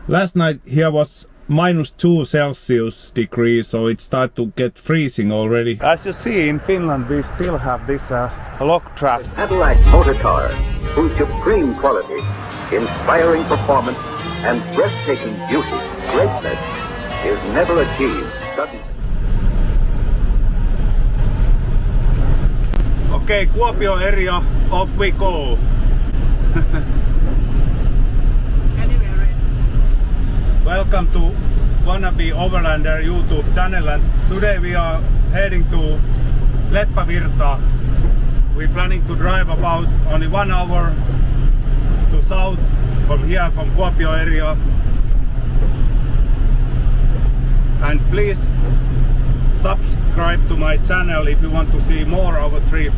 Last night here was -2 Celsius degrees, so it started to get freezing already. As you see, in Finland we still have this lock traps. Cadillac motor car, whose supreme quality, inspiring performance, and breathtaking beauty, greatness, is never achieved suddenly. Okay, Kuopio area, off we go. Welcome to Wannabe Overlander YouTube channel, and today we are heading to Leppävirta. We're planning to drive about only 1 hour to south from here, from Kuopio area. And please subscribe to my channel if you want to see more of a trip.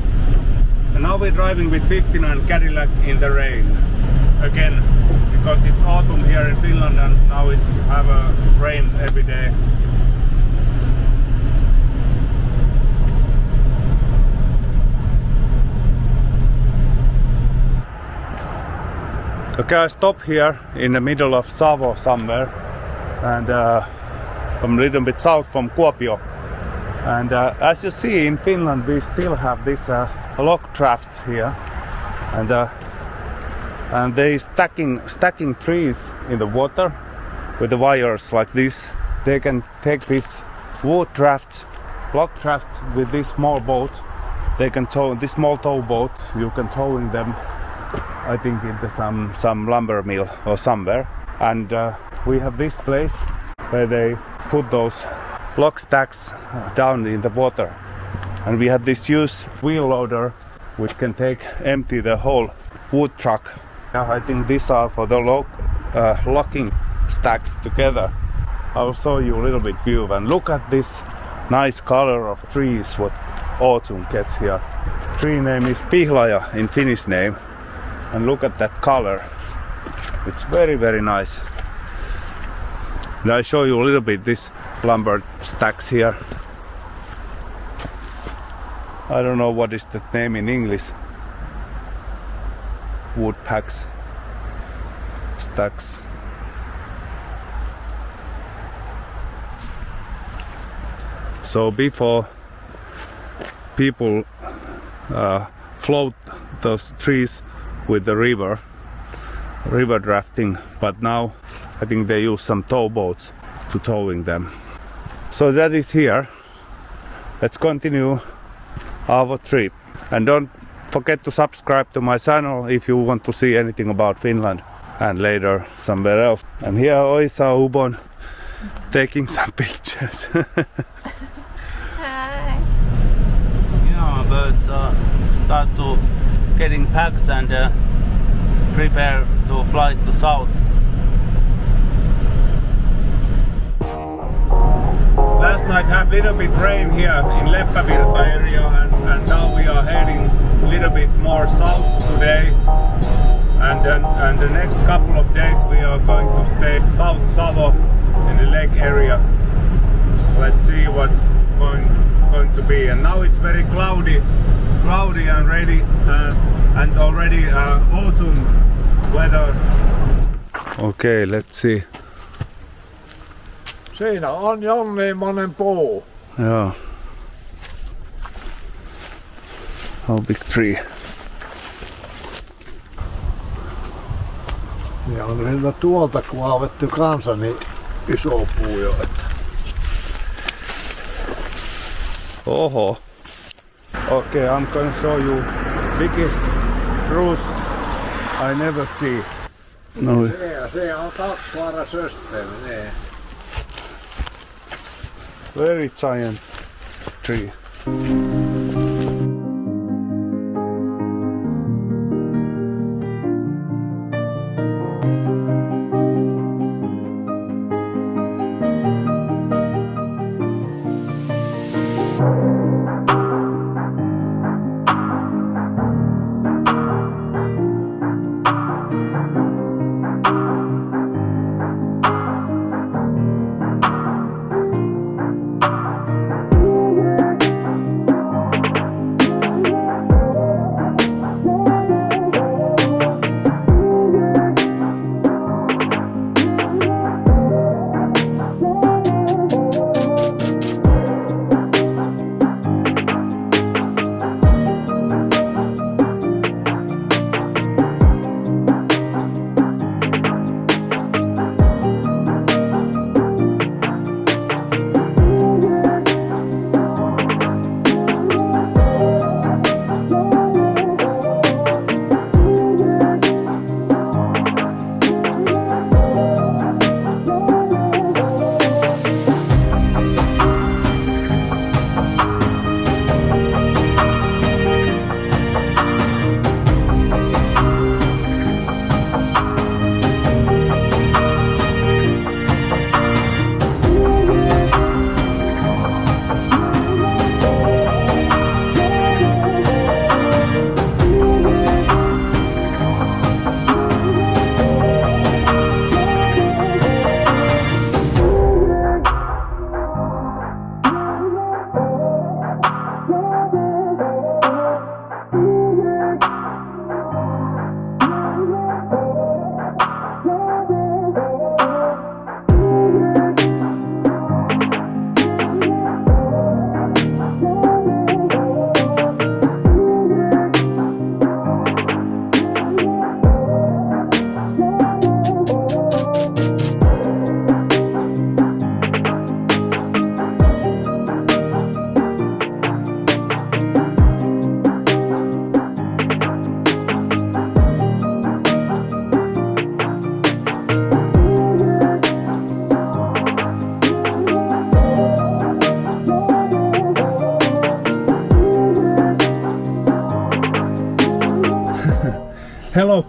And now we're driving with 59 Cadillac in the rain again, because it's autumn here in Finland and now it's have a rain every day. Okay, I stop here in the middle of Savo somewhere, and I'm a little bit south from Kuopio. And as you see, in Finland we still have this lock traps here, and they stacking trees in the water with the wires like this. They can take these wood drafts, lock drafts with this small boat. They can tow this small tow boat. You can towing them, I think, into some lumber mill or somewhere. And we have this place where they put those lock stacks down in the water. And we have this huge wheel loader which can empty the whole wood truck. I think these are for the locking stacks together. I'll show you a little bit view, and look at this nice color of trees what autumn gets here. Tree name is pihlaja in Finnish name, and look at that color. It's very, very nice. And I show you a little bit this lumber stacks here. I don't know what is the name in English. Wood packs, stacks. So before people float those trees with the river drafting, but now I think they use some tow boats to towing them. So that is here. Let's continue our trip, and don't forget to subscribe to my channel if you want to see anything about Finland and later somewhere else. And here Oisa Ubon taking some pictures. Hi. Yeah, birds start to getting packs and prepare to fly to south. Last night had little bit rain here in Leppävirta area, and now we are heading a little bit more south today. And the next couple of days we are going to stay South Savo in the lake area. Let's see what's going to be. And now it's very cloudy and ready, and already autumn weather. Okay, let's see. Siinä on jonniinmoinen puu. Yeah. How big tree? Ja on siinä tuolta kun aavettu kanssa, niin iso puu jo. Oho. Okay, I'm gonna show you biggest spruce I never see. No. Se on tappara systeemi, niin. Very giant tree.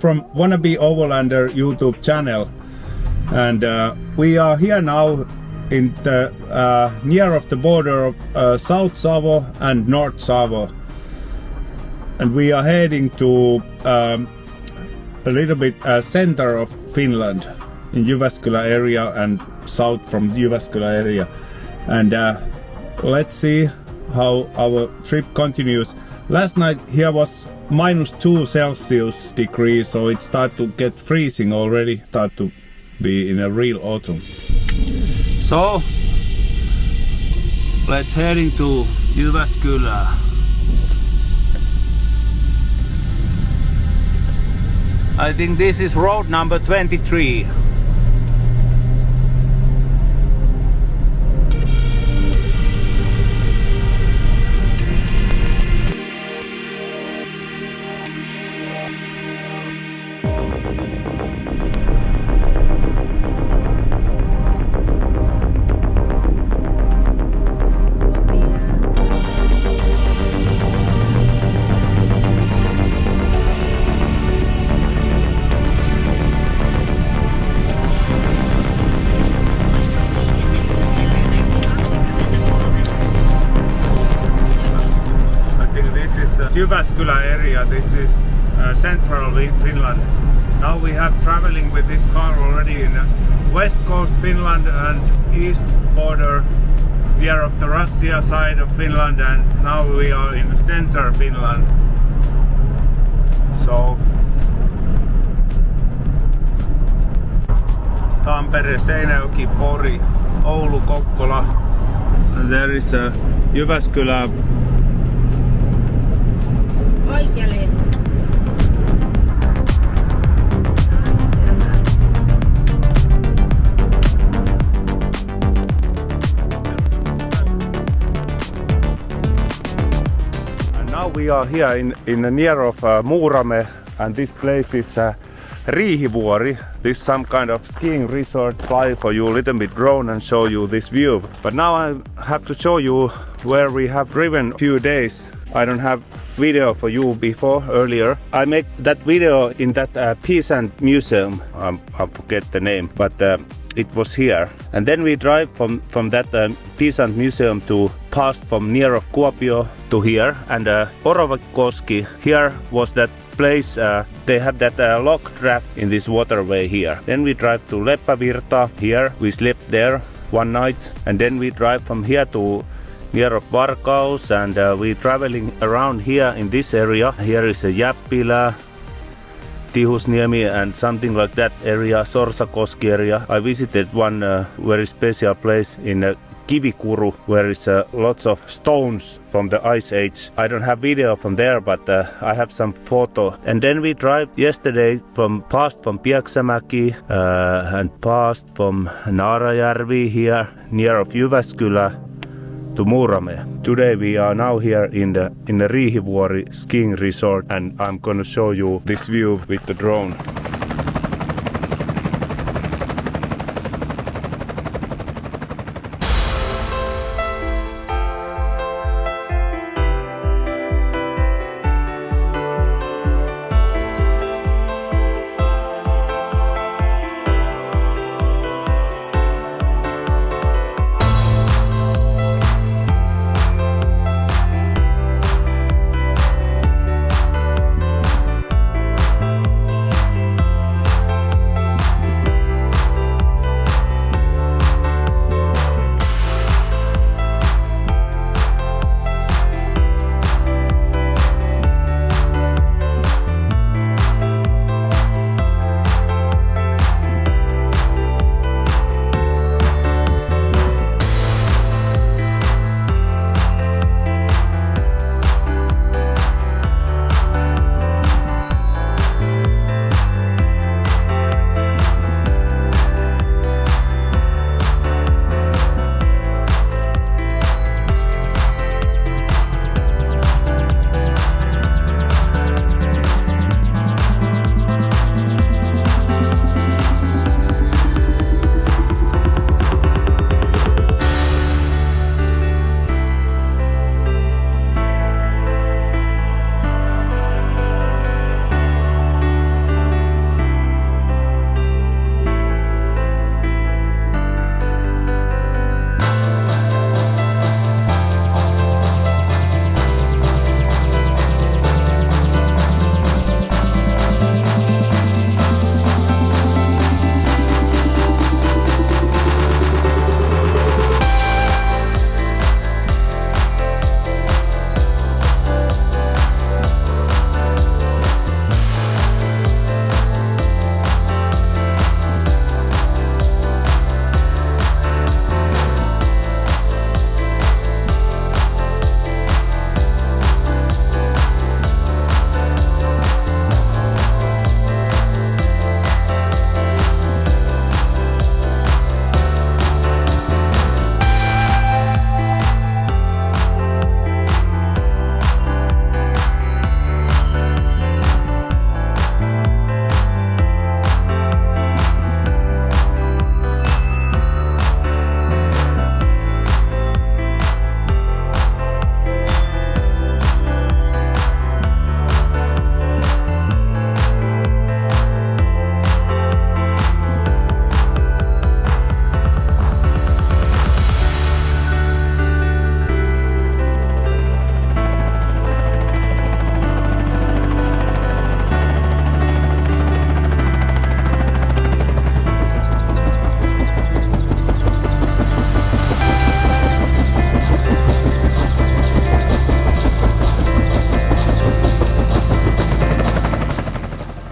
from Wannabe Overlander YouTube channel, and we are here now in the near of the border of South Savo and North Savo, and we are heading to a little bit center of Finland in Jyväskylä area and south from Jyväskylä area, and let's see how our trip continues. Last night here was -2 degrees, so it started to get freezing already, start to be in a real autumn. So let's heading to Jyväskylä. I think this is road number 23. Jyväskylä area, this is Central Finland. Now we have traveling with this car already in West Coast Finland and East border near of the Russia side of Finland, and now we are in Center Finland. So Tampere, Seinäjoki, Pori, Oulu, Kokkola, and there is a Jyväskylä. Oikealle. And now we are here in the near of Muurame, and this place is Riihivuori. This is some kind of skiing resort. Fly for you a little bit drone and show you this view. But now I have to show you where we have driven a few days. I don't have video for you before earlier. I make that video in that peasant museum. I forget the name, but it was here. And then we drive from that peasant museum to past from near of Kuopio to here. And Orovakoski, here was that place. They had that lock draft in this waterway here. Then we drive to Leppävirta. Here we slept there one night, and then we drive from here to near of Varkaus, and we traveling around here in this area. Here is a Jäppilä, Tihusniemi and something like that area, Sorsakoski area. I visited one very special place in Kivikuru, where is lots of stones from the ice age. I don't have video from there, but I have some photo. And then we drive yesterday past from Pieksämäki and past from Naarajärvi here near of Jyväskylä to Muurame. Today we are now here in the Riihivuori skiing resort, and I'm gonna show you this view with the drone.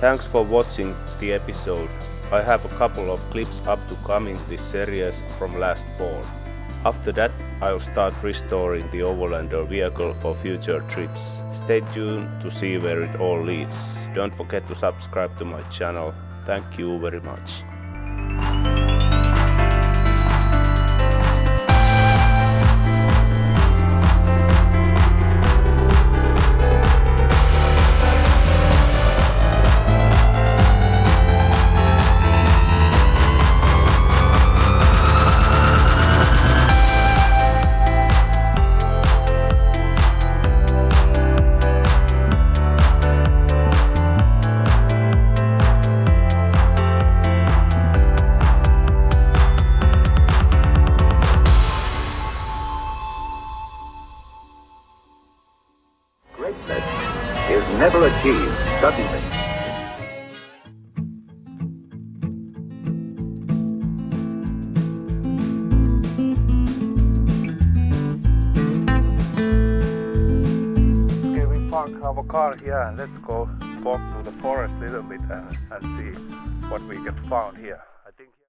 Thanks for watching the episode. I have a couple of clips up to coming this series from last fall. After that, I'll start restoring the Overlander vehicle for future trips. Stay tuned to see where it all leads. Don't forget to subscribe to my channel. Thank you very much. Greatness is never achieved suddenly. Okay, we park our car here. Let's go walk to the forest a little bit and see what we can find here. I think